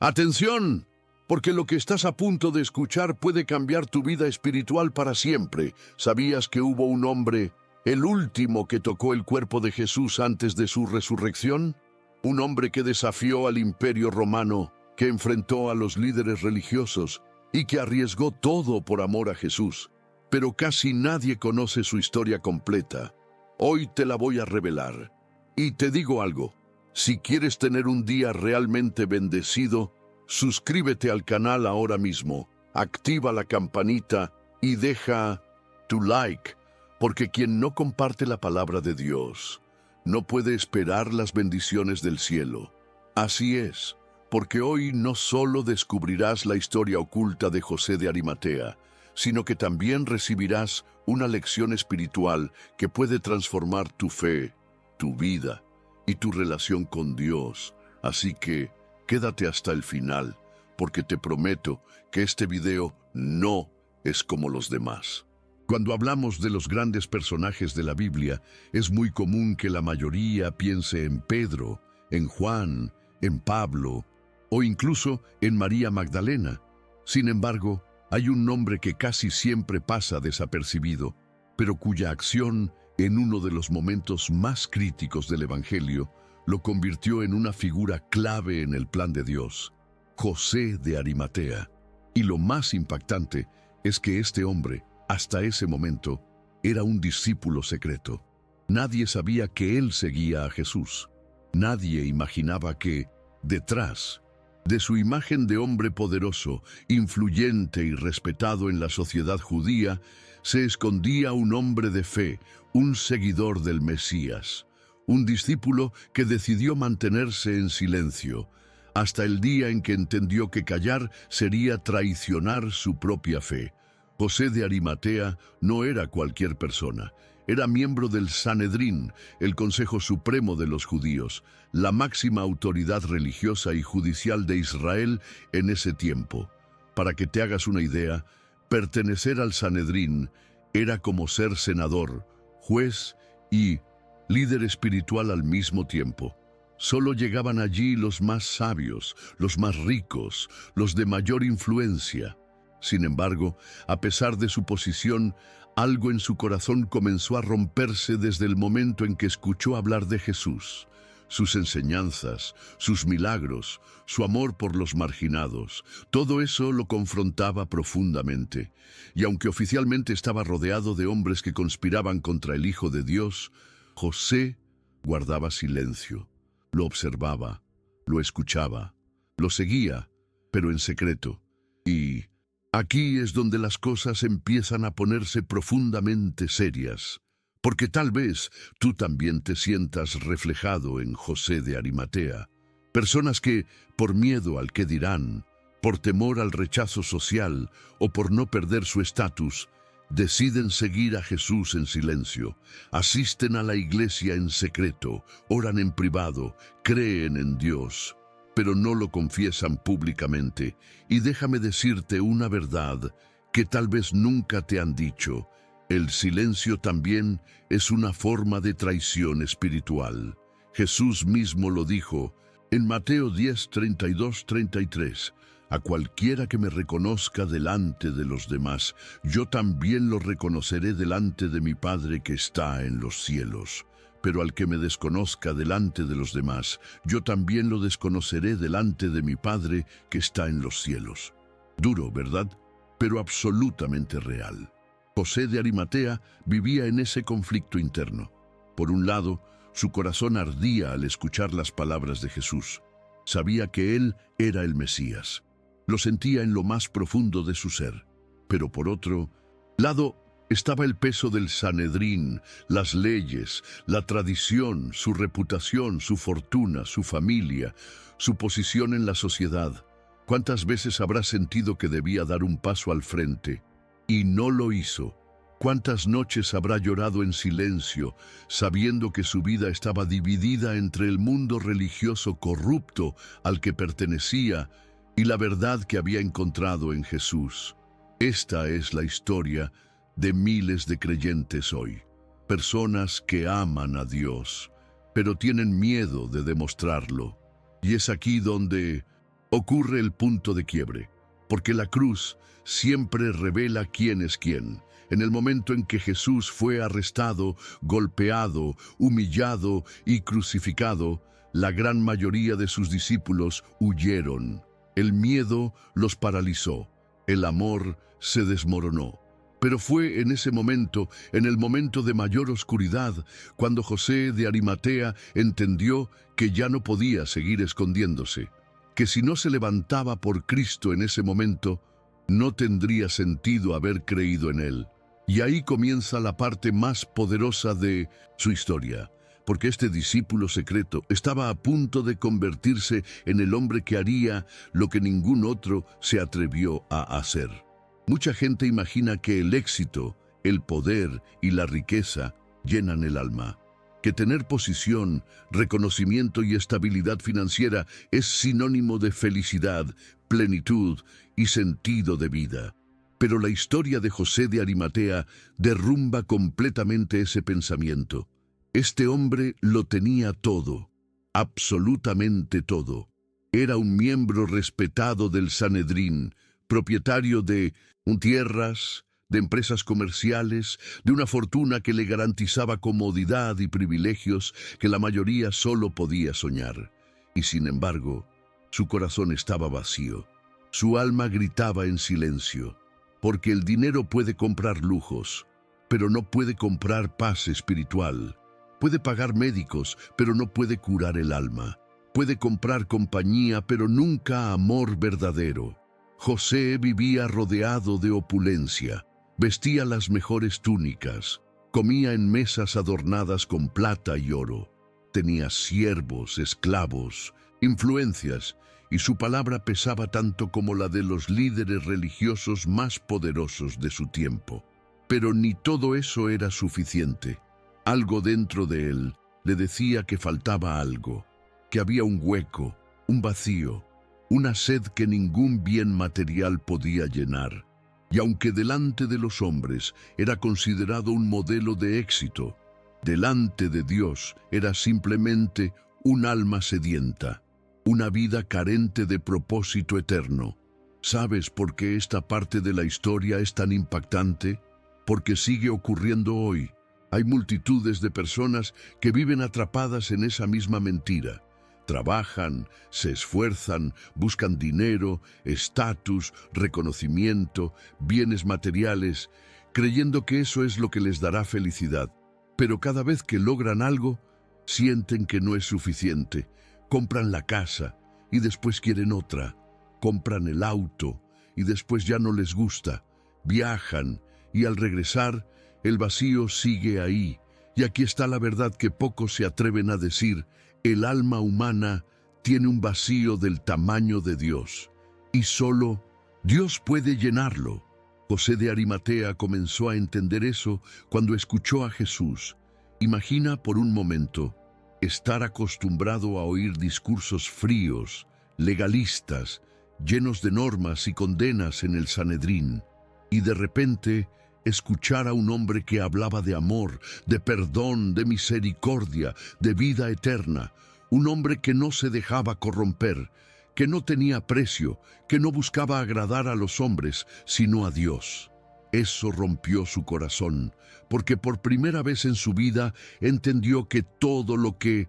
¡Atención! Porque lo que estás a punto de escuchar puede cambiar tu vida espiritual para siempre. ¿Sabías que hubo un hombre, el último que tocó el cuerpo de Jesús antes de su resurrección? Un hombre que desafió al Imperio Romano, que enfrentó a los líderes religiosos y que arriesgó todo por amor a Jesús. Pero casi nadie conoce su historia completa. Hoy te la voy a revelar. Y te digo algo, si quieres tener un día realmente bendecido, suscríbete al canal ahora mismo, activa la campanita y deja tu like, porque quien no comparte la palabra de Dios no puede esperar las bendiciones del cielo. Así es, porque hoy no solo descubrirás la historia oculta de José de Arimatea, sino que también recibirás una lección espiritual que puede transformar tu fe, tu vida y tu relación con Dios. Así que quédate hasta el final, porque te prometo que este video no es como los demás. Cuando hablamos de los grandes personajes de la Biblia, es muy común que la mayoría piense en Pedro, en Juan, en Pablo o incluso en María Magdalena. Sin embargo, hay un nombre que casi siempre pasa desapercibido, pero cuya acción en uno de los momentos más críticos del Evangelio lo convirtió en una figura clave en el plan de Dios: José de Arimatea. Y lo más impactante es que este hombre, hasta ese momento, era un discípulo secreto. Nadie sabía que él seguía a Jesús. Nadie imaginaba que, detrás de su imagen de hombre poderoso, influyente y respetado en la sociedad judía, se escondía un hombre de fe, un seguidor del Mesías, un discípulo que decidió mantenerse en silencio, hasta el día en que entendió que callar sería traicionar su propia fe. José de Arimatea no era cualquier persona. Era miembro del Sanedrín, el Consejo Supremo de los Judíos, la máxima autoridad religiosa y judicial de Israel en ese tiempo. Para que te hagas una idea, pertenecer al Sanedrín era como ser senador, juez y líder espiritual al mismo tiempo. Solo llegaban allí los más sabios, los más ricos, los de mayor influencia. Sin embargo, a pesar de su posición, algo en su corazón comenzó a romperse desde el momento en que escuchó hablar de Jesús. Sus enseñanzas, sus milagros, su amor por los marginados, todo eso lo confrontaba profundamente. Y aunque oficialmente estaba rodeado de hombres que conspiraban contra el Hijo de Dios, José guardaba silencio. Lo observaba, lo escuchaba, lo seguía, pero en secreto. Y aquí es donde las cosas empiezan a ponerse profundamente serias, porque tal vez tú también te sientas reflejado en José de Arimatea. Personas que, por miedo al qué dirán, por temor al rechazo social o por no perder su estatus, deciden seguir a Jesús en silencio, asisten a la iglesia en secreto, oran en privado, creen en Dios, pero no lo confiesan públicamente. Y déjame decirte una verdad que tal vez nunca te han dicho: el silencio también es una forma de traición espiritual. Jesús mismo lo dijo en Mateo 10, 32, 33. A cualquiera que me reconozca delante de los demás, yo también lo reconoceré delante de mi Padre que está en los cielos. Pero al que me desconozca delante de los demás, yo también lo desconoceré delante de mi Padre que está en los cielos. Duro, ¿verdad? Pero absolutamente real. José de Arimatea vivía en ese conflicto interno. Por un lado, su corazón ardía al escuchar las palabras de Jesús. Sabía que él era el Mesías. Lo sentía en lo más profundo de su ser. Pero por otro lado estaba el peso del Sanedrín, las leyes, la tradición, su reputación, su fortuna, su familia, su posición en la sociedad. ¿Cuántas veces habrá sentido que debía dar un paso al frente y no lo hizo? ¿Cuántas noches habrá llorado en silencio, sabiendo que su vida estaba dividida entre el mundo religioso corrupto al que pertenecía y la verdad que había encontrado en Jesús? Esta es la historia de miles de creyentes hoy, personas que aman a Dios, pero tienen miedo de demostrarlo. Y es aquí donde ocurre el punto de quiebre, porque la cruz siempre revela quién es quién. En el momento en que Jesús fue arrestado, golpeado, humillado y crucificado, la gran mayoría de sus discípulos huyeron. El miedo los paralizó, el amor se desmoronó. Pero fue en ese momento, en el momento de mayor oscuridad, cuando José de Arimatea entendió que ya no podía seguir escondiéndose, que si no se levantaba por Cristo en ese momento, no tendría sentido haber creído en Él. Y ahí comienza la parte más poderosa de su historia, porque este discípulo secreto estaba a punto de convertirse en el hombre que haría lo que ningún otro se atrevió a hacer. Mucha gente imagina que el éxito, el poder y la riqueza llenan el alma, que tener posición, reconocimiento y estabilidad financiera es sinónimo de felicidad, plenitud y sentido de vida. Pero la historia de José de Arimatea derrumba completamente ese pensamiento. Este hombre lo tenía todo, absolutamente todo. Era un miembro respetado del Sanedrín, propietario de tierras, de empresas comerciales, de una fortuna que le garantizaba comodidad y privilegios que la mayoría solo podía soñar. Y sin embargo, su corazón estaba vacío. Su alma gritaba en silencio, porque el dinero puede comprar lujos, pero no puede comprar paz espiritual. Puede pagar médicos, pero no puede curar el alma. Puede comprar compañía, pero nunca amor verdadero. José vivía rodeado de opulencia, vestía las mejores túnicas, comía en mesas adornadas con plata y oro. Tenía siervos, esclavos, influencias, y su palabra pesaba tanto como la de los líderes religiosos más poderosos de su tiempo. Pero ni todo eso era suficiente. Algo dentro de él le decía que faltaba algo, que había un hueco, un vacío, una sed que ningún bien material podía llenar. Y aunque delante de los hombres era considerado un modelo de éxito, delante de Dios era simplemente un alma sedienta, una vida carente de propósito eterno. ¿Sabes por qué esta parte de la historia es tan impactante? Porque sigue ocurriendo hoy. Hay multitudes de personas que viven atrapadas en esa misma mentira. Trabajan, se esfuerzan, buscan dinero, estatus, reconocimiento, bienes materiales, creyendo que eso es lo que les dará felicidad. Pero cada vez que logran algo, sienten que no es suficiente. Compran la casa y después quieren otra. Compran el auto y después ya no les gusta. Viajan y al regresar, el vacío sigue ahí. Y aquí está la verdad que pocos se atreven a decir. El alma humana tiene un vacío del tamaño de Dios, y solo Dios puede llenarlo. José de Arimatea comenzó a entender eso cuando escuchó a Jesús. Imagina por un momento estar acostumbrado a oír discursos fríos, legalistas, llenos de normas y condenas en el Sanedrín, y de repente escuchar a un hombre que hablaba de amor, de perdón, de misericordia, de vida eterna, un hombre que no se dejaba corromper, que no tenía precio, que no buscaba agradar a los hombres, sino a Dios. Eso rompió su corazón, porque por primera vez en su vida entendió que todo lo que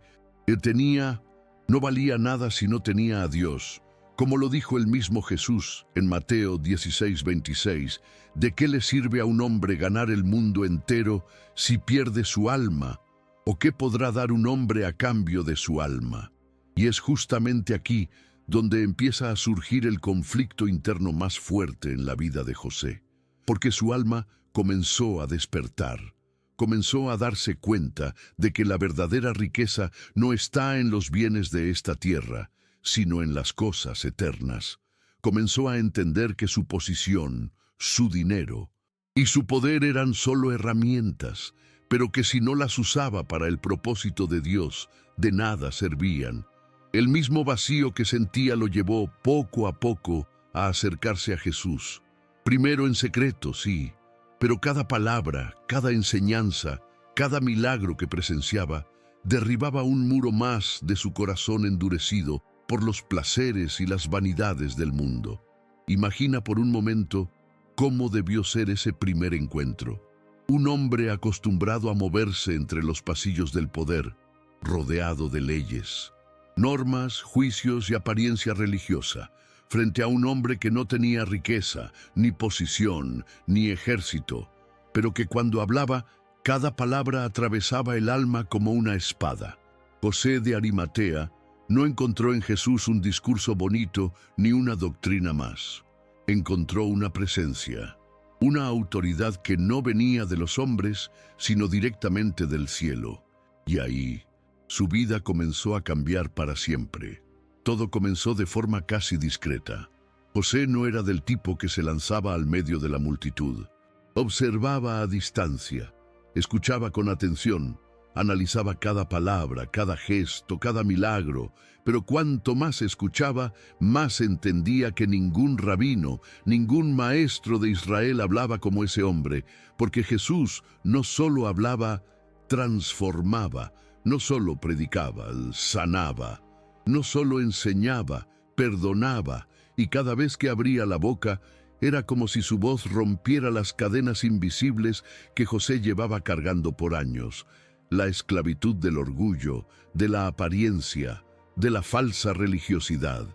tenía no valía nada si no tenía a Dios. Como lo dijo el mismo Jesús en Mateo 16:26, ¿de qué le sirve a un hombre ganar el mundo entero si pierde su alma? ¿O qué podrá dar un hombre a cambio de su alma? Y es justamente aquí donde empieza a surgir el conflicto interno más fuerte en la vida de José, porque su alma comenzó a despertar, comenzó a darse cuenta de que la verdadera riqueza no está en los bienes de esta tierra, sino en las cosas eternas. Comenzó a entender que su posición, su dinero y su poder eran solo herramientas, pero que si no las usaba para el propósito de Dios, de nada servían. El mismo vacío que sentía lo llevó poco a poco a acercarse a Jesús. Primero en secreto, sí, pero cada palabra, cada enseñanza, cada milagro que presenciaba, derribaba un muro más de su corazón endurecido, por los placeres y las vanidades del mundo. Imagina por un momento cómo debió ser ese primer encuentro. Un hombre acostumbrado a moverse entre los pasillos del poder, rodeado de leyes, normas, juicios y apariencia religiosa, frente a un hombre que no tenía riqueza, ni posición, ni ejército, pero que cuando hablaba, cada palabra atravesaba el alma como una espada. José de Arimatea no encontró en Jesús un discurso bonito ni una doctrina más. Encontró una presencia, una autoridad que no venía de los hombres, sino directamente del cielo. Y ahí, su vida comenzó a cambiar para siempre. Todo comenzó de forma casi discreta. José no era del tipo que se lanzaba al medio de la multitud. Observaba a distancia, escuchaba con atención, analizaba cada palabra, cada gesto, cada milagro, pero cuanto más escuchaba, más entendía que ningún rabino, ningún maestro de Israel hablaba como ese hombre, porque Jesús no solo hablaba, transformaba, no solo predicaba, sanaba, no solo enseñaba, perdonaba, y cada vez que abría la boca, era como si su voz rompiera las cadenas invisibles que José llevaba cargando por años. La esclavitud del orgullo, de la apariencia, de la falsa religiosidad.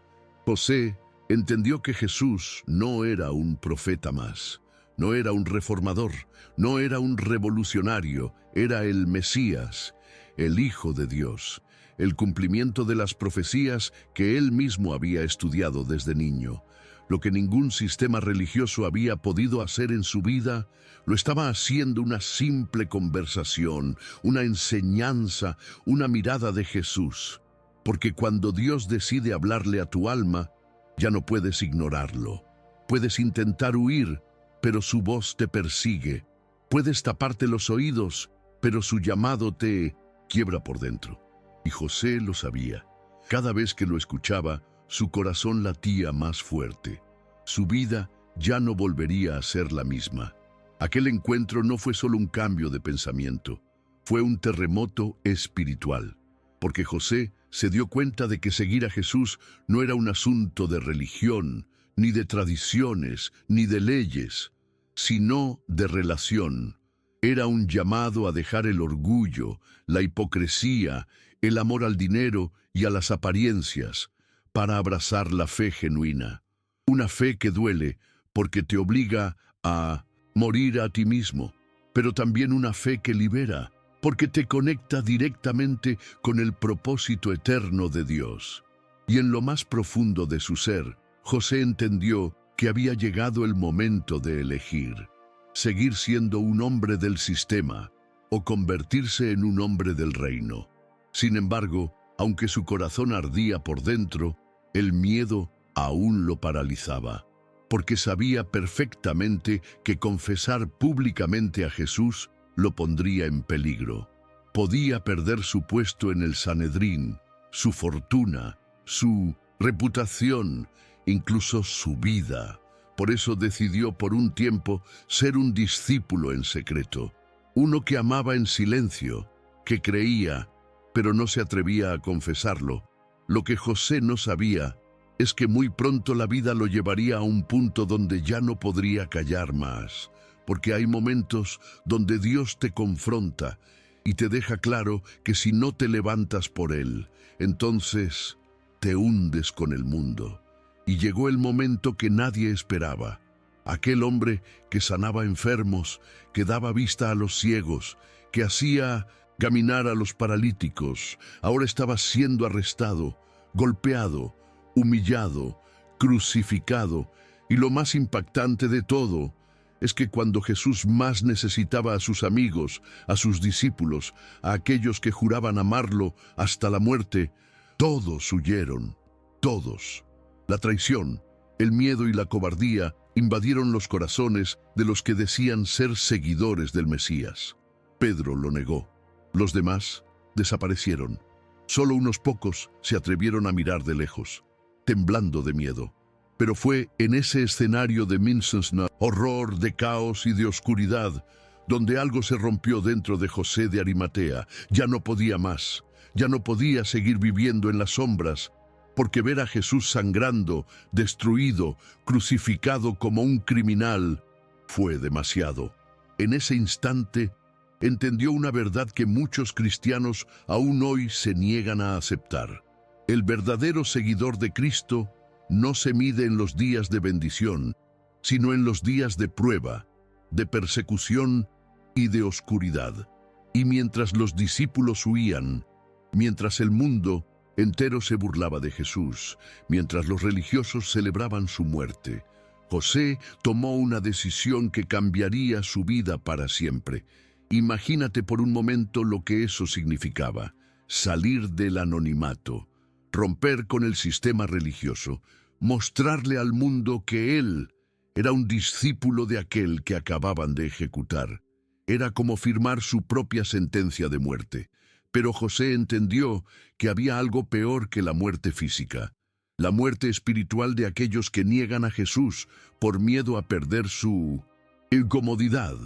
José entendió que Jesús no era un profeta más, no era un reformador, no era un revolucionario, era el Mesías, el Hijo de Dios, el cumplimiento de las profecías que él mismo había estudiado desde niño. Lo que ningún sistema religioso había podido hacer en su vida, lo estaba haciendo una simple conversación, una enseñanza, una mirada de Jesús. Porque cuando Dios decide hablarle a tu alma, ya no puedes ignorarlo. Puedes intentar huir, pero su voz te persigue. Puedes taparte los oídos, pero su llamado te quiebra por dentro. Y José lo sabía. Cada vez que lo escuchaba, su corazón latía más fuerte. Su vida ya no volvería a ser la misma. Aquel encuentro no fue solo un cambio de pensamiento, fue un terremoto espiritual, porque José se dio cuenta de que seguir a Jesús no era un asunto de religión, ni de tradiciones, ni de leyes, sino de relación. Era un llamado a dejar el orgullo, la hipocresía, el amor al dinero y a las apariencias, para abrazar la fe genuina. Una fe que duele porque te obliga a morir a ti mismo, pero también una fe que libera, porque te conecta directamente con el propósito eterno de Dios. Y en lo más profundo de su ser, José entendió que había llegado el momento de elegir, seguir siendo un hombre del sistema o convertirse en un hombre del reino. Sin embargo, aunque su corazón ardía por dentro, el miedo aún lo paralizaba, porque sabía perfectamente que confesar públicamente a Jesús lo pondría en peligro. Podía perder su puesto en el Sanedrín, su fortuna, su reputación, incluso su vida. Por eso decidió por un tiempo ser un discípulo en secreto, uno que amaba en silencio, que creía, pero no se atrevía a confesarlo. Lo que José no sabía es que muy pronto la vida lo llevaría a un punto donde ya no podría callar más, porque hay momentos donde Dios te confronta y te deja claro que si no te levantas por Él, entonces te hundes con el mundo. Y llegó el momento que nadie esperaba. Aquel hombre que sanaba enfermos, que daba vista a los ciegos, que hacía caminar a los paralíticos, ahora estaba siendo arrestado, golpeado, humillado, crucificado, y lo más impactante de todo es que cuando Jesús más necesitaba a sus amigos, a sus discípulos, a aquellos que juraban amarlo hasta la muerte, todos huyeron, todos. La traición, el miedo y la cobardía invadieron los corazones de los que decían ser seguidores del Mesías. Pedro lo negó. Los demás desaparecieron. Solo unos pocos se atrevieron a mirar de lejos, temblando de miedo. Pero fue en ese escenario de Minsensna, horror, de caos y de oscuridad, donde algo se rompió dentro de José de Arimatea. Ya no podía más, ya no podía seguir viviendo en las sombras. porque ver a Jesús sangrando, destruido, crucificado como un criminal, fue demasiado. En ese instante, entendió una verdad que muchos cristianos aún hoy se niegan a aceptar. El verdadero seguidor de Cristo no se mide en los días de bendición, sino en los días de prueba, de persecución y de oscuridad. Y mientras los discípulos huían, mientras el mundo entero se burlaba de Jesús, mientras los religiosos celebraban su muerte, José tomó una decisión que cambiaría su vida para siempre. Imagínate por un momento lo que eso significaba: salir del anonimato, romper con el sistema religioso, mostrarle al mundo que él era un discípulo de aquel que acababan de ejecutar. Era como firmar su propia sentencia de muerte. Pero José entendió que había algo peor que la muerte física, la muerte espiritual de aquellos que niegan a Jesús por miedo a perder su incomodidad.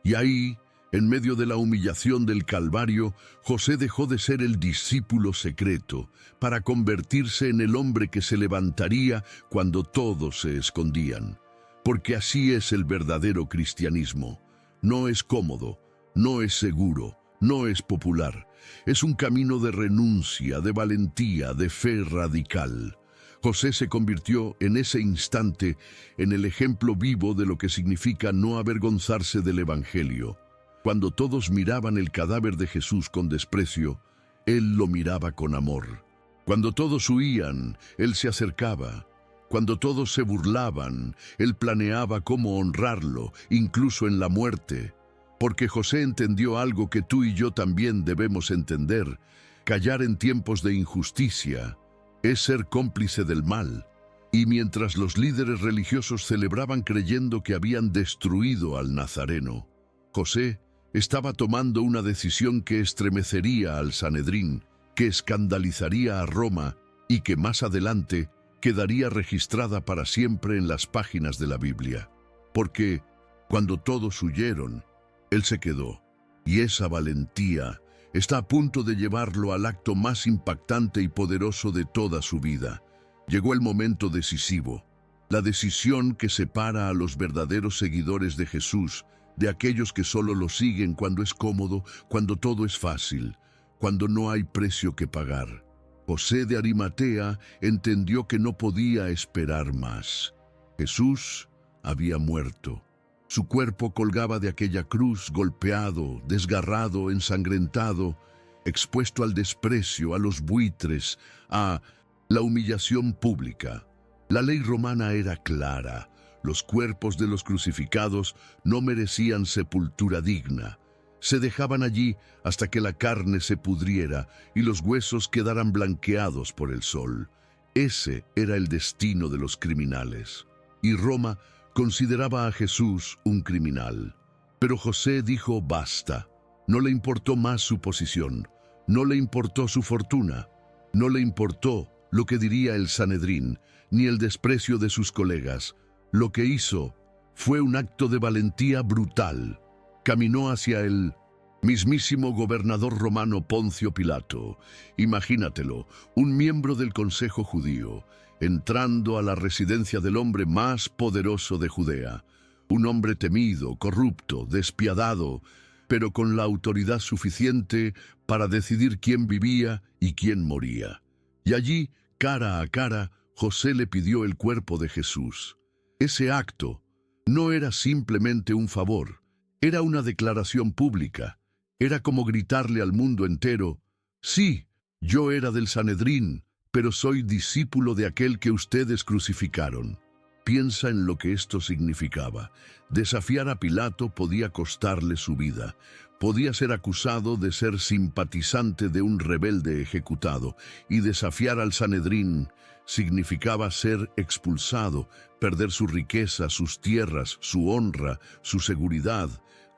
Y ahí, en medio de la humillación del Calvario, José dejó de ser el discípulo secreto para convertirse en el hombre que se levantaría cuando todos se escondían. Porque así es el verdadero cristianismo. No es cómodo, no es seguro, no es popular. Es un camino de renuncia, de valentía, de fe radical. José se convirtió en ese instante en el ejemplo vivo de lo que significa no avergonzarse del Evangelio. Cuando todos miraban el cadáver de Jesús con desprecio, él lo miraba con amor. Cuando todos huían, él se acercaba. Cuando todos se burlaban, él planeaba cómo honrarlo, incluso en la muerte. Porque José entendió algo que tú y yo también debemos entender: callar en tiempos de injusticia es ser cómplice del mal. Y mientras los líderes religiosos celebraban creyendo que habían destruido al Nazareno, José estaba tomando una decisión que estremecería al Sanedrín, que escandalizaría a Roma y que más adelante quedaría registrada para siempre en las páginas de la Biblia. Porque cuando todos huyeron, él se quedó, y esa valentía está a punto de llevarlo al acto más impactante y poderoso de toda su vida. Llegó el momento decisivo, la decisión que separa a los verdaderos seguidores de Jesús de aquellos que solo lo siguen cuando es cómodo, cuando todo es fácil, cuando no hay precio que pagar. José de Arimatea entendió que no podía esperar más. Jesús había muerto. Su cuerpo colgaba de aquella cruz, golpeado, desgarrado, ensangrentado, expuesto al desprecio, a los buitres, a la humillación pública. La ley romana era clara: los cuerpos de los crucificados no merecían sepultura digna. Se dejaban allí hasta que la carne se pudriera y los huesos quedaran blanqueados por el sol. Ese era el destino de los criminales. Y Roma consideraba a Jesús un criminal. Pero José dijo basta. No le importó más su posición, no le importó su fortuna, no le importó lo que diría el Sanedrín, ni el desprecio de sus colegas. Lo que hizo fue un acto de valentía brutal. Caminó hacia el mismísimo gobernador romano Poncio Pilato. Imagínatelo, un miembro del Consejo Judío, entrando a la residencia del hombre más poderoso de Judea. Un hombre temido, corrupto, despiadado, pero con la autoridad suficiente para decidir quién vivía y quién moría. Y allí, cara a cara, José le pidió el cuerpo de Jesús. Ese acto no era simplemente un favor, era una declaración pública. Era como gritarle al mundo entero: sí, yo era del Sanedrín, pero soy discípulo de aquel que ustedes crucificaron. Piensa en lo que esto significaba. Desafiar a Pilato podía costarle su vida. Podía ser acusado de ser simpatizante de un rebelde ejecutado, y desafiar al Sanedrín significaba ser expulsado, perder su riqueza, sus tierras, su honra, su seguridad,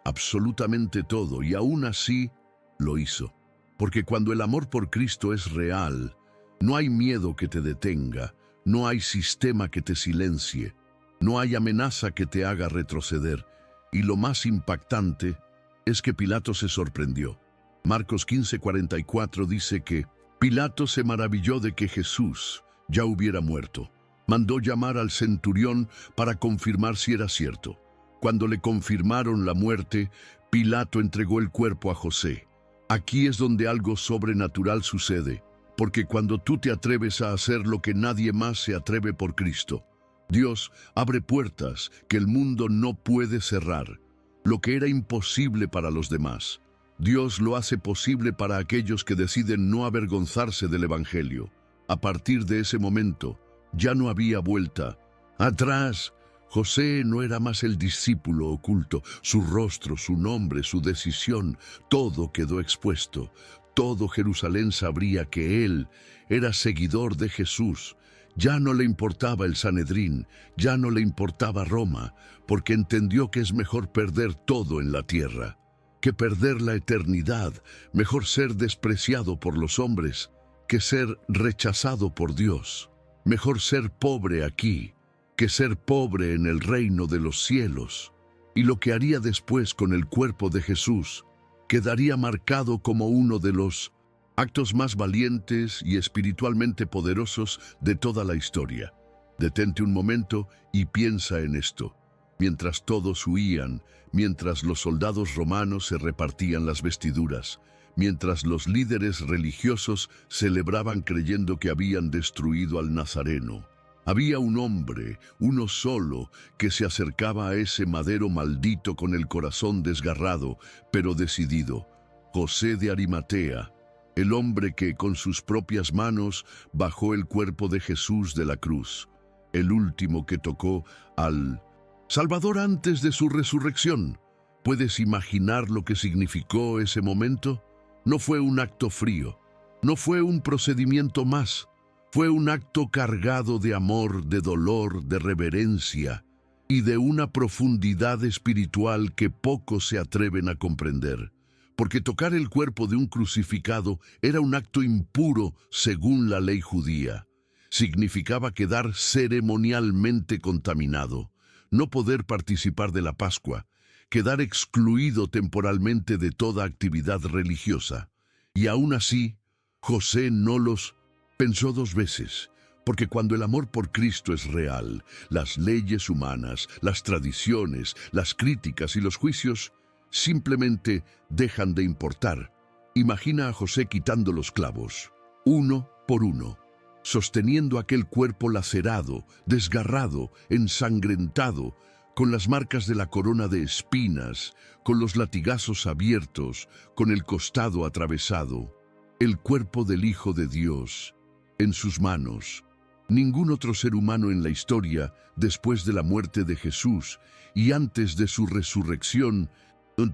absolutamente todo, y aún así lo hizo. Porque cuando el amor por Cristo es real, no hay miedo que te detenga, no hay sistema que te silencie, no hay amenaza que te haga retroceder. Y lo más impactante es que Pilato se sorprendió. Marcos 15:44 dice que Pilato se maravilló de que Jesús, ya hubiera muerto. Mandó llamar al centurión para confirmar si era cierto. Cuando le confirmaron la muerte, Pilato entregó el cuerpo a José. Aquí es donde algo sobrenatural sucede, porque cuando tú te atreves a hacer lo que nadie más se atreve por Cristo, Dios abre puertas que el mundo no puede cerrar. Lo que era imposible para los demás, Dios lo hace posible para aquellos que deciden no avergonzarse del Evangelio. A partir de ese momento, ya no había vuelta atrás. José no era más el discípulo oculto. Su rostro, su nombre, su decisión, todo quedó expuesto. Todo Jerusalén sabría que él era seguidor de Jesús. Ya no le importaba el Sanedrín, ya no le importaba Roma, porque entendió que es mejor perder todo en la tierra que perder la eternidad. Mejor ser despreciado por los hombres que ser rechazado por Dios. Mejor ser pobre aquí que ser pobre en el reino de los cielos. Y lo que haría después con el cuerpo de Jesús quedaría marcado como uno de los actos más valientes y espiritualmente poderosos de toda la historia. Detente un momento y piensa en esto. Mientras todos huían, mientras los soldados romanos se repartían las vestiduras, mientras los líderes religiosos celebraban creyendo que habían destruido al Nazareno, había un hombre, uno solo, que se acercaba a ese madero maldito con el corazón desgarrado, pero decidido: José de Arimatea, el hombre que con sus propias manos bajó el cuerpo de Jesús de la cruz, el último que tocó al Salvador antes de su resurrección. ¿Puedes imaginar lo que significó ese momento? No fue un acto frío, no fue un procedimiento más. Fue un acto cargado de amor, de dolor, de reverencia y de una profundidad espiritual que pocos se atreven a comprender. Porque tocar el cuerpo de un crucificado era un acto impuro según la ley judía. Significaba quedar ceremonialmente contaminado, no poder participar de la Pascua, quedar excluido temporalmente de toda actividad religiosa. Y aún así, José no los pensó dos veces, porque cuando el amor por Cristo es real, las leyes humanas, las tradiciones, las críticas y los juicios simplemente dejan de importar. Imagina a José quitando los clavos, uno por uno, sosteniendo aquel cuerpo lacerado, desgarrado, ensangrentado, con las marcas de la corona de espinas, con los latigazos abiertos, con el costado atravesado, el cuerpo del Hijo de Dios en sus manos. Ningún otro ser humano en la historia, después de la muerte de Jesús y antes de su resurrección,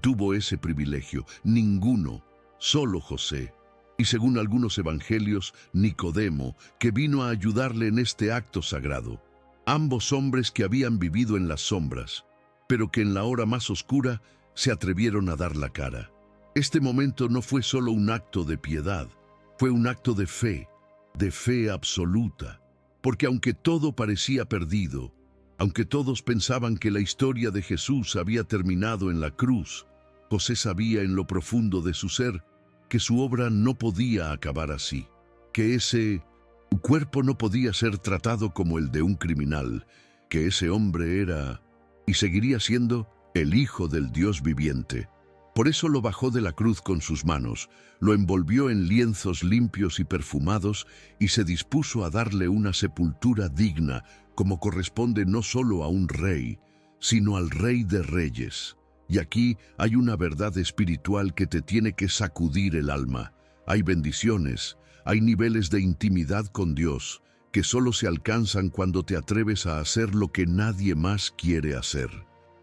tuvo ese privilegio. Ninguno, solo José. Y según algunos evangelios, Nicodemo, que vino a ayudarle en este acto sagrado. Ambos hombres que habían vivido en las sombras, pero que en la hora más oscura se atrevieron a dar la cara. Este momento no fue solo un acto de piedad, fue un acto de fe absoluta, porque aunque todo parecía perdido, aunque todos pensaban que la historia de Jesús había terminado en la cruz, José sabía en lo profundo de su ser que su obra no podía acabar así, que ese cuerpo no podía ser tratado como el de un criminal, que ese hombre era y seguiría siendo el Hijo del Dios viviente. Por eso lo bajó de la cruz con sus manos, lo envolvió en lienzos limpios y perfumados y se dispuso a darle una sepultura digna, como corresponde no solo a un rey, sino al Rey de Reyes. Y aquí hay una verdad espiritual que te tiene que sacudir el alma. Hay bendiciones, hay niveles de intimidad con Dios que solo se alcanzan cuando te atreves a hacer lo que nadie más quiere hacer.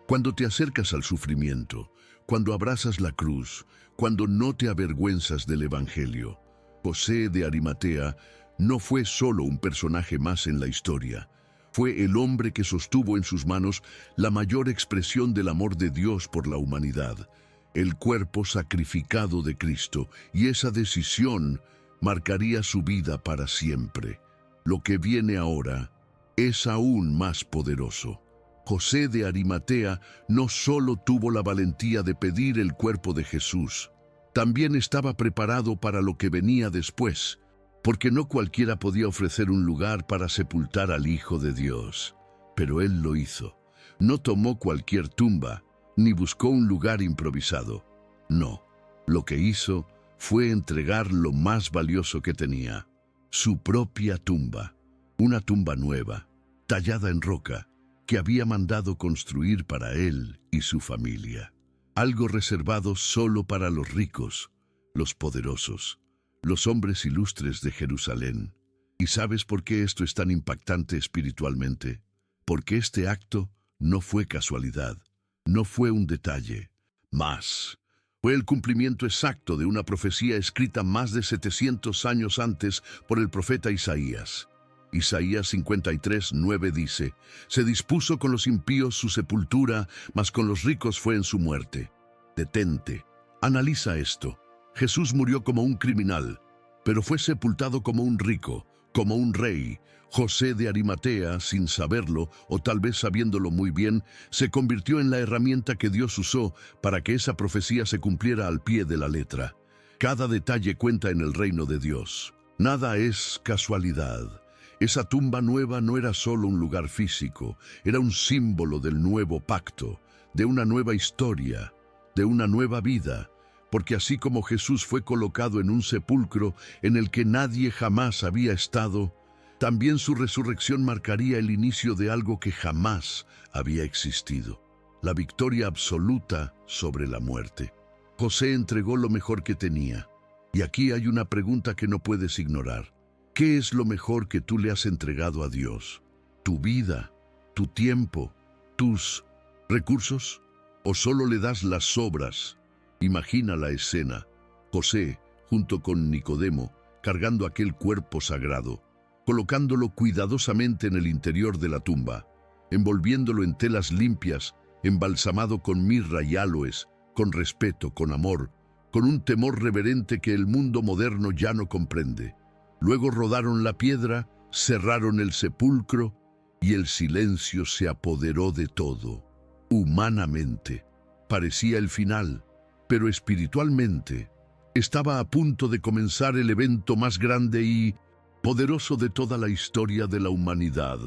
Cuando te acercas al sufrimiento, cuando abrazas la cruz, cuando no te avergüenzas del Evangelio. José de Arimatea no fue solo un personaje más en la historia. Fue el hombre que sostuvo en sus manos la mayor expresión del amor de Dios por la humanidad, el cuerpo sacrificado de Cristo, y esa decisión marcaría su vida para siempre. Lo que viene ahora es aún más poderoso. José de Arimatea no solo tuvo la valentía de pedir el cuerpo de Jesús, también estaba preparado para lo que venía después. porque no cualquiera podía ofrecer un lugar para sepultar al Hijo de Dios. Pero Él lo hizo. No tomó cualquier tumba, ni buscó un lugar improvisado. No, lo que hizo fue entregar lo más valioso que tenía, su propia tumba, una tumba nueva, tallada en roca, que había mandado construir para él y su familia. Algo reservado solo para los ricos, los poderosos, los hombres ilustres de Jerusalén. ¿Y sabes por qué esto es tan impactante espiritualmente? Porque este acto no fue casualidad, no fue un detalle, más. Fue el cumplimiento exacto de una profecía escrita más de 700 años antes por el profeta Isaías. Isaías 53:9 dice: «Se dispuso con los impíos su sepultura, mas con los ricos fue en su muerte». Detente, analiza esto. Jesús murió como un criminal, pero fue sepultado como un rico, como un rey. José de Arimatea, sin saberlo, o tal vez sabiéndolo muy bien, se convirtió en la herramienta que Dios usó para que esa profecía se cumpliera al pie de la letra. Cada detalle cuenta en el reino de Dios. Nada es casualidad. Esa tumba nueva no era solo un lugar físico, era un símbolo del nuevo pacto, de una nueva historia, de una nueva vida, porque así como Jesús fue colocado en un sepulcro en el que nadie jamás había estado, también su resurrección marcaría el inicio de algo que jamás había existido, la victoria absoluta sobre la muerte. José entregó lo mejor que tenía, y aquí hay una pregunta que no puedes ignorar. ¿Qué es lo mejor que tú le has entregado a Dios? ¿Tu vida? ¿Tu tiempo? ¿Tus recursos? ¿O solo le das las sobras? Imagina la escena. José, junto con Nicodemo, cargando aquel cuerpo sagrado, colocándolo cuidadosamente en el interior de la tumba, envolviéndolo en telas limpias, embalsamado con mirra y aloes, con respeto, con amor, con un temor reverente que el mundo moderno ya no comprende. Luego rodaron la piedra, cerraron el sepulcro, y el silencio se apoderó de todo. Humanamente, parecía el final, pero espiritualmente, estaba a punto de comenzar el evento más grande y poderoso de toda la historia de la humanidad,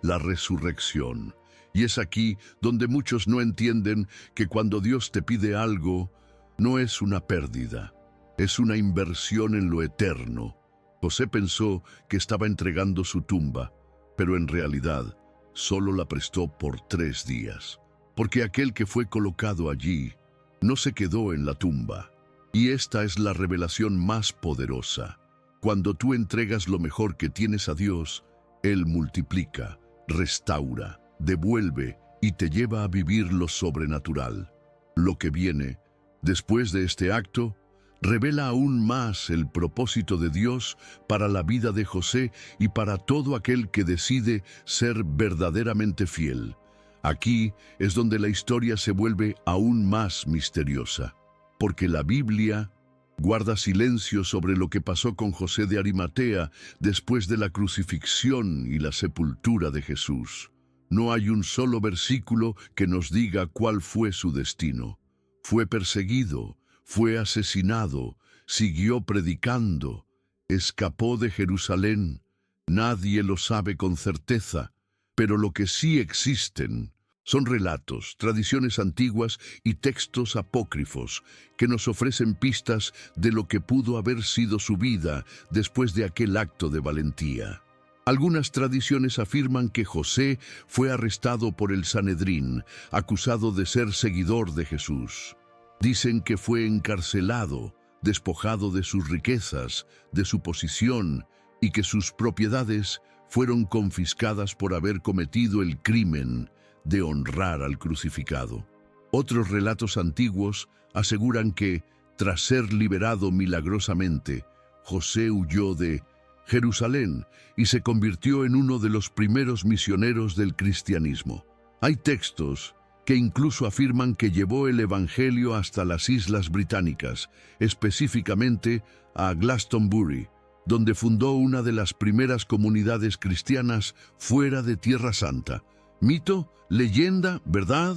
la resurrección. Y es aquí donde muchos no entienden que cuando Dios te pide algo, no es una pérdida, es una inversión en lo eterno. José pensó que estaba entregando su tumba, pero en realidad solo la prestó por 3 días, porque aquel que fue colocado allí no se quedó en la tumba. Y esta es la revelación más poderosa. Cuando tú entregas lo mejor que tienes a Dios, Él multiplica, restaura, devuelve y te lleva a vivir lo sobrenatural. Lo que viene después de este acto revela aún más el propósito de Dios para la vida de José y para todo aquel que decide ser verdaderamente fiel. Aquí es donde la historia se vuelve aún más misteriosa, porque la Biblia guarda silencio sobre lo que pasó con José de Arimatea después de la crucifixión y la sepultura de Jesús. No hay un solo versículo que nos diga cuál fue su destino. Fue perseguido, fue asesinado, siguió predicando, escapó de Jerusalén. Nadie lo sabe con certeza, pero lo que sí existen son relatos, tradiciones antiguas y textos apócrifos que nos ofrecen pistas de lo que pudo haber sido su vida después de aquel acto de valentía. Algunas tradiciones afirman que José fue arrestado por el Sanedrín, acusado de ser seguidor de Jesús. Dicen que fue encarcelado, despojado de sus riquezas, de su posición, y que sus propiedades fueron confiscadas por haber cometido el crimen de honrar al crucificado. Otros relatos antiguos aseguran que, tras ser liberado milagrosamente, José huyó de Jerusalén y se convirtió en uno de los primeros misioneros del cristianismo. Hay textos que incluso afirman que llevó el Evangelio hasta las Islas Británicas, específicamente a Glastonbury, donde fundó una de las primeras comunidades cristianas fuera de Tierra Santa. Mito, leyenda, ¿verdad?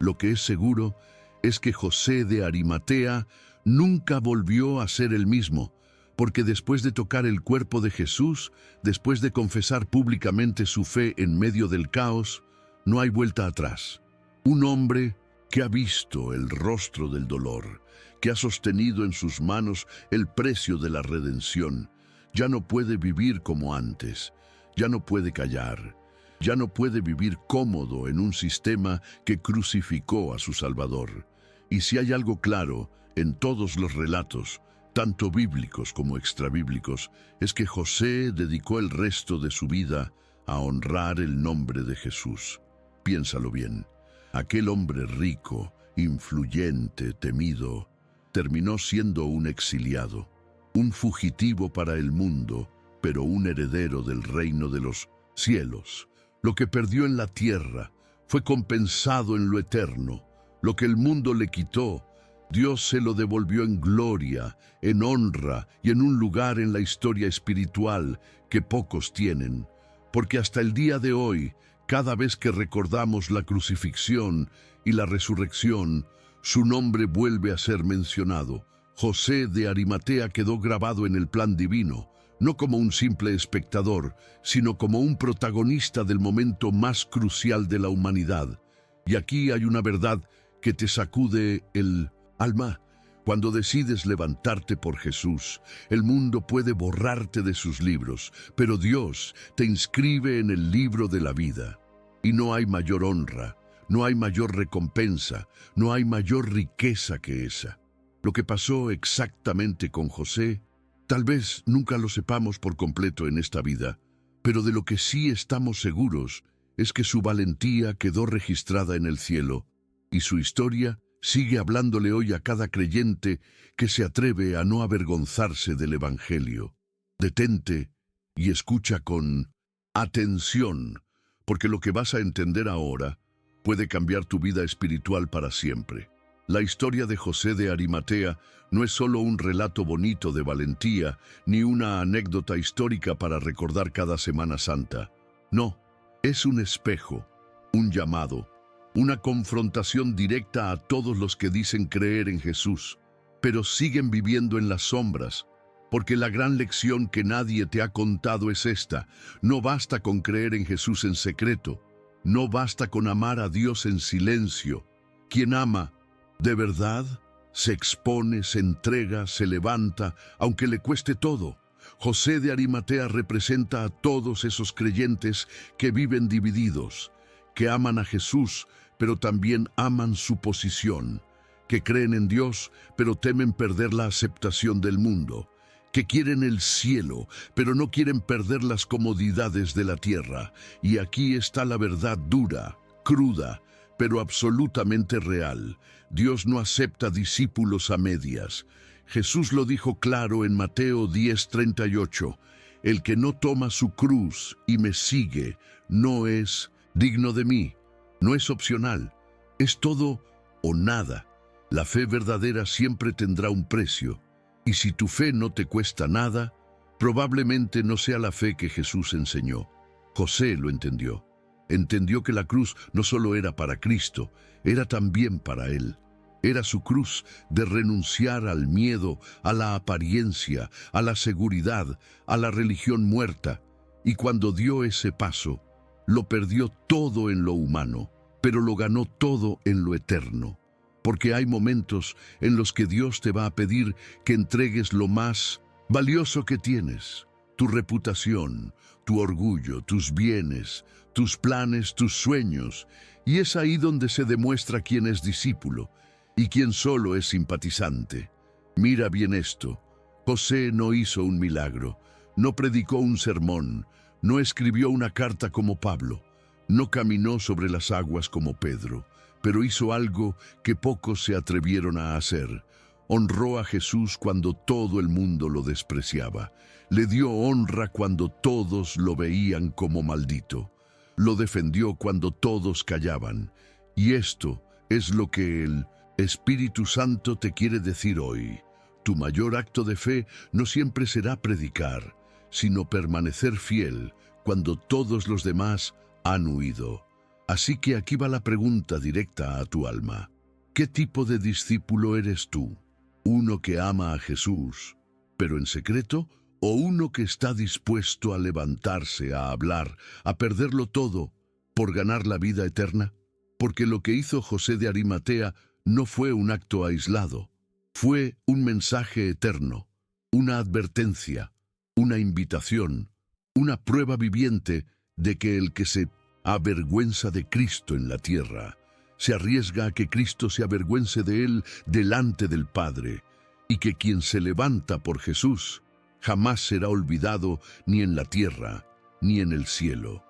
Lo que es seguro es que José de Arimatea nunca volvió a ser el mismo, porque después de tocar el cuerpo de Jesús, después de confesar públicamente su fe en medio del caos, no hay vuelta atrás. Un hombre que ha visto el rostro del dolor, que ha sostenido en sus manos el precio de la redención, ya no puede vivir como antes, ya no puede callar, ya no puede vivir cómodo en un sistema que crucificó a su Salvador. Y si hay algo claro en todos los relatos, tanto bíblicos como extrabíblicos, es que José dedicó el resto de su vida a honrar el nombre de Jesús. Piénsalo bien, aquel hombre rico, influyente, temido, terminó siendo un exiliado, un fugitivo para el mundo, pero un heredero del reino de los cielos. Lo que perdió en la tierra fue compensado en lo eterno. Lo que el mundo le quitó, Dios se lo devolvió en gloria, en honra y en un lugar en la historia espiritual que pocos tienen. Porque hasta el día de hoy, cada vez que recordamos la crucifixión y la resurrección, su nombre vuelve a ser mencionado. José de Arimatea quedó grabado en el plan divino, no como un simple espectador, sino como un protagonista del momento más crucial de la humanidad. Y aquí hay una verdad que te sacude el alma. Cuando decides levantarte por Jesús, el mundo puede borrarte de sus libros, pero Dios te inscribe en el libro de la vida. Y no hay mayor honra, no hay mayor recompensa, no hay mayor riqueza que esa. Lo que pasó exactamente con José, tal vez nunca lo sepamos por completo en esta vida, pero de lo que sí estamos seguros es que su valentía quedó registrada en el cielo y su historia sigue hablándole hoy a cada creyente que se atreve a no avergonzarse del Evangelio. Detente y escucha con atención, porque lo que vas a entender ahora puede cambiar tu vida espiritual para siempre. La historia de José de Arimatea no es solo un relato bonito de valentía, ni una anécdota histórica para recordar cada Semana Santa. No, es un espejo, un llamado, una confrontación directa a todos los que dicen creer en Jesús, pero siguen viviendo en las sombras, porque la gran lección que nadie te ha contado es esta: no basta con creer en Jesús en secreto, no basta con amar a Dios en silencio. Quien ama, de verdad, se expone, se entrega, se levanta, aunque le cueste todo. José de Arimatea representa a todos esos creyentes que viven divididos, que aman a Jesús, pero también aman su posición, que creen en Dios, pero temen perder la aceptación del mundo, que quieren el cielo, pero no quieren perder las comodidades de la tierra. Y aquí está la verdad dura, cruda, pero absolutamente real. Dios no acepta discípulos a medias. Jesús lo dijo claro en Mateo 10:38. El que no toma su cruz y me sigue no es digno de mí. No es opcional. Es todo o nada. La fe verdadera siempre tendrá un precio. Y si tu fe no te cuesta nada, probablemente no sea la fe que Jesús enseñó. José lo entendió. Entendió que la cruz no solo era para Cristo, era también para él. Era su cruz de renunciar al miedo, a la apariencia, a la seguridad, a la religión muerta. Y cuando dio ese paso, lo perdió todo en lo humano, pero lo ganó todo en lo eterno. Porque hay momentos en los que Dios te va a pedir que entregues lo más valioso que tienes: tu reputación, tu orgullo, tus bienes, tus planes, tus sueños. Y es ahí donde se demuestra quién es discípulo y quién solo es simpatizante. Mira bien esto: José no hizo un milagro, no predicó un sermón, no escribió una carta como Pablo, no caminó sobre las aguas como Pedro, pero hizo algo que pocos se atrevieron a hacer. Honró a Jesús cuando todo el mundo lo despreciaba. Le dio honra cuando todos lo veían como maldito. Lo defendió cuando todos callaban. Y esto es lo que el Espíritu Santo te quiere decir hoy. Tu mayor acto de fe no siempre será predicar, sino permanecer fiel cuando todos los demás han huido. Así que aquí va la pregunta directa a tu alma. ¿Qué tipo de discípulo eres tú? ¿Uno que ama a Jesús pero en secreto, o uno que está dispuesto a levantarse, a hablar, a perderlo todo por ganar la vida eterna? Porque lo que hizo José de Arimatea no fue un acto aislado, fue un mensaje eterno, una advertencia, una invitación, una prueba viviente de que el que se avergüenza de Cristo en la tierra, se arriesga a que Cristo se avergüence de él delante del Padre, y que quien se levanta por Jesús jamás será olvidado ni en la tierra ni en el cielo.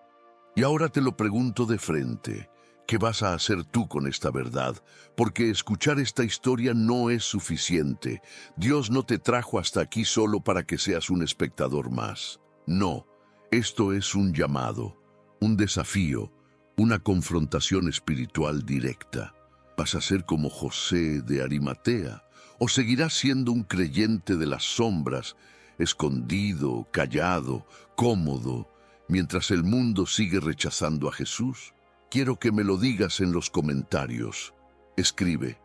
Y ahora te lo pregunto de frente, ¿qué vas a hacer tú con esta verdad? Porque escuchar esta historia no es suficiente. Dios no te trajo hasta aquí solo para que seas un espectador más. No, esto es un llamado, un desafío, una confrontación espiritual directa. ¿Vas a ser como José de Arimatea? ¿O seguirás siendo un creyente de las sombras, escondido, callado, cómodo, mientras el mundo sigue rechazando a Jesús? Quiero que me lo digas en los comentarios. Escribe: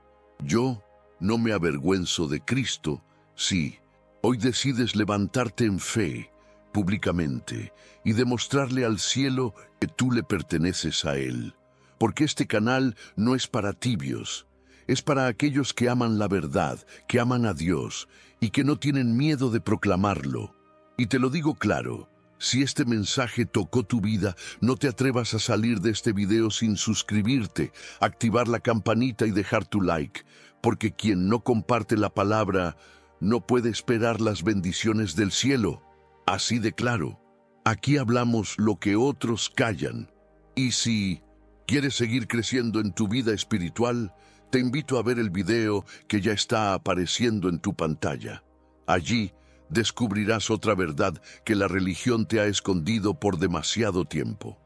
yo no me avergüenzo de Cristo. Sí, hoy decides levantarte en fe, públicamente, y demostrarle al cielo que tú le perteneces a Él. Porque este canal no es para tibios, es para aquellos que aman la verdad, que aman a Dios y que no tienen miedo de proclamarlo. Y te lo digo claro, si este mensaje tocó tu vida, no te atrevas a salir de este video sin suscribirte, activar la campanita y dejar tu like, porque quien no comparte la palabra no puede esperar las bendiciones del cielo. Así de claro. Aquí hablamos lo que otros callan. Y si quieres seguir creciendo en tu vida espiritual, te invito a ver el video que ya está apareciendo en tu pantalla. Allí descubrirás otra verdad que la religión te ha escondido por demasiado tiempo.